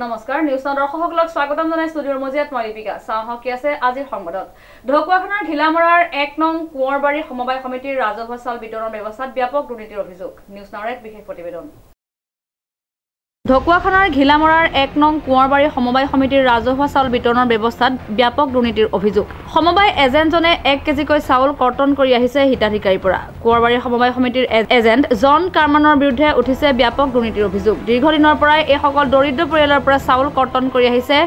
নমস্কাৰ news now দৰ্শকসকলক স্বাগতম জনাই ষ্টুডিঅ'ৰ মজিয়াত মই দীপিকা চাওঁ কি আছে আজিৰ সংবাদত ঢকুৱাখানাৰ ঘিলামৰাৰ 1 নং কুঁৱৰবাৰী সমবায় সমিতিৰ ৰাজহুৱা চাউল বিতৰণৰ ব্যৱস্থাত ব্যাপক দুৰ্নীতিৰ অভিযোগ নিউজ নাওৰ এক বিশেষ প্ৰতিবেদন ঢকুৱাখানাৰ ঘিলামৰাৰ 1 নং কুঁৱৰবাৰী সমবায় সমিতিৰ ৰাজহুৱা চাউল বিতৰণৰ ব্যৱস্থাত ব্যাপক দুৰ্নীতিৰ অভিযোগ সমবায় এজেণ্টজনে 1 কেজিকৈ চাউল কৰ্তন কৰি আহিছে হিতাধিকাৰীৰ পৰা কুঁৱৰবাৰী সমবায় সমিতিৰ এজেণ্ট জন কাৰমানৰ বিৰুদ্ধে উঠিছে ব্যাপক দুৰ্নীতিৰ অভিযোগ দীৰ্ঘদিনৰ পৰাই এই সকল দৰিদ্ৰ পৰিয়ালৰ পৰা চাউল কৰ্তন কৰি আহিছে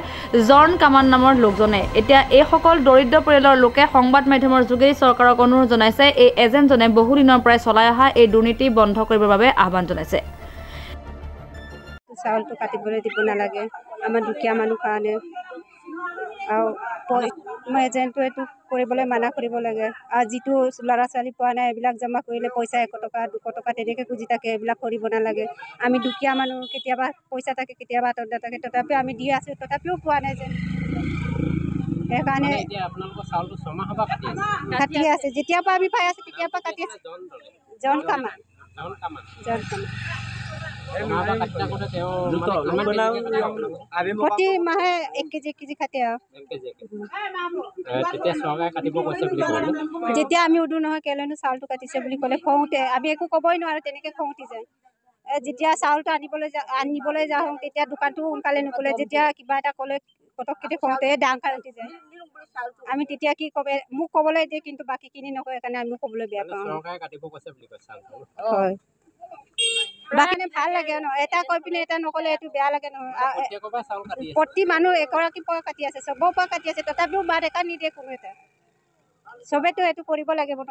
জন কামান নামৰ লোকজনে এতিয়া এই সকল দৰিদ্ৰ পৰিয়ালৰ লোকে সংবাদ মাধ্যমৰ যোগেদি চৰকাৰক অনুৰোধ জনাইছে এই এজেণ্টজনে বহু দিনৰ পৰাই চলাই অহা এই দুৰ্নীতি বন্ধ কৰিবৰ বাবে আহ্বান জনাইছে চাউলটো কাটিবলৈ দিব নালাগে আমাৰ দুখীয়া মানুহ কাৰণে আৰু মই এজেণ্টটো এইটো কৰিবলৈ মানা কৰিব লাগে আৰু যিটো ল'ৰা ছোৱালী পোৱা নাই এইবিলাক জমা কৰিলে পইচা 100 টকা 200 টকা তেনেকৈ খুজি থাকে এইবিলাক কৰিব নালাগে আমি দুখীয়া মানুহ কেতিয়াবা পইচা থাকে কেতিয়াবা থাকে তথাপিও আমি দি আছোঁ তথাপিও পোৱা নাই যে সেইকাৰণে কাটি আছে যেতিয়াৰ পৰা আমি পাই আছোঁ তেতিয়াৰ পৰা কাটি আছে জন কামান প্ৰতি মাহে 1 কেজি কাটে আৰু যেতিয়া আমি উদো নহয় কেলৈনো চাউলটো কাটিছে বুলি ক'লে খওঁতে আমি একো ক'বই নোৱাৰোঁ তেনেকৈ খং উঠি যায় যেতিয়া চাউলটো আনিবলৈ যাওঁ তেতিয়া দোকানটো সোনকালে নোখোলে যেতিয়া কিবা এটা ক'লে পটককৈ খওঁতে ডাঙৰ উঠি যায় আমি তেতিয়া কি ক'ব মোক ক'বলৈ দিয়ে কিন্তু বাকীখিনি নকয় সেইকাৰণে আমি ক'বলৈ বেয়া পাওঁ হয় বাকী ভাল লাগে ন এটা কৈ পিনে এটা নক'লে এইটো বেয়া লাগে নহয় প্ৰতি মানুহ এগৰাকীৰ পৰা কাটি আছে চবৰ পৰা কাটি আছে তথাপিও বাদ একা নিদিয়ে কোনো এটা চবেতো এইটো কৰিব লাগিব ন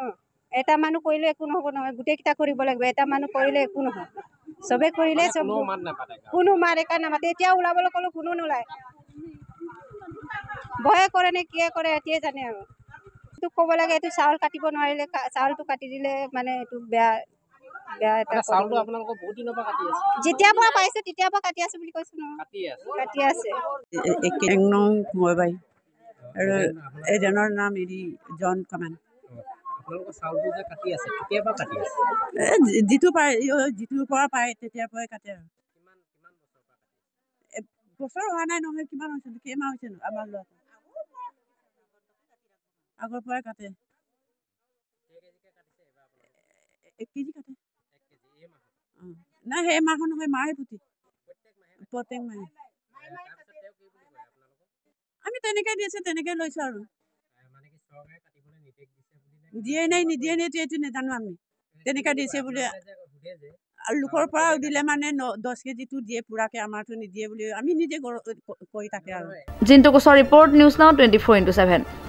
এটা মানুহ কৰিলে একো নহ'ব নহয় গোটেইকেইটা কৰিব লাগিব এটা মানুহ কৰিলে একো নহয় চবে কৰিলে চব কোনো মাত একা নামাতে এতিয়া ওলাবলৈ ক'লেও কোনো নোলায় ভয়ে কৰে নে কিয়ে কৰে এতিয়াই জানে আৰু এইটো ক'ব লাগে এইটো চাউল কাটিব নোৱাৰিলে চাউলটো কাটি দিলে মানে এইটো বেয়া যেতিয়াৰ পৰা পাইছো তেতিয়াৰ পৰা কাটি আছো বুলি কৈছো ন কাটি আছে 1 নং কুঁৱৰবাৰী আৰু এজনৰ নাম জন কামান যিটোৰ পৰা পায় তেতিয়াৰ পৰাই কাটে আৰু বছৰ হোৱা নাই নহয় কিমান হৈছে কেইমাহ হৈছে আমাৰ ল'ৰা আগৰ পৰাই কাটে 1 কেজি কাটে নাই সেই মাহৰ নহয় মাহে পুতি প্ৰত্যেক মাহে আমি তেনেকৈ দিছে তেনেকৈ লৈছোঁ আৰু দিয়ে নাই নিদিয়ে নে এইটো নাজানো আমি তেনেকৈ দিছে বুলি লোকৰ পৰা দিলে মানে 10 কেজিটো দিয়ে পুৰাকৈ আমাৰতো নিদিয়ে বুলি আমি নিজে কৰি থাকে আৰু জিন্তু কোচৰ ৰিপৰ্ট নিউজ নাও 24/7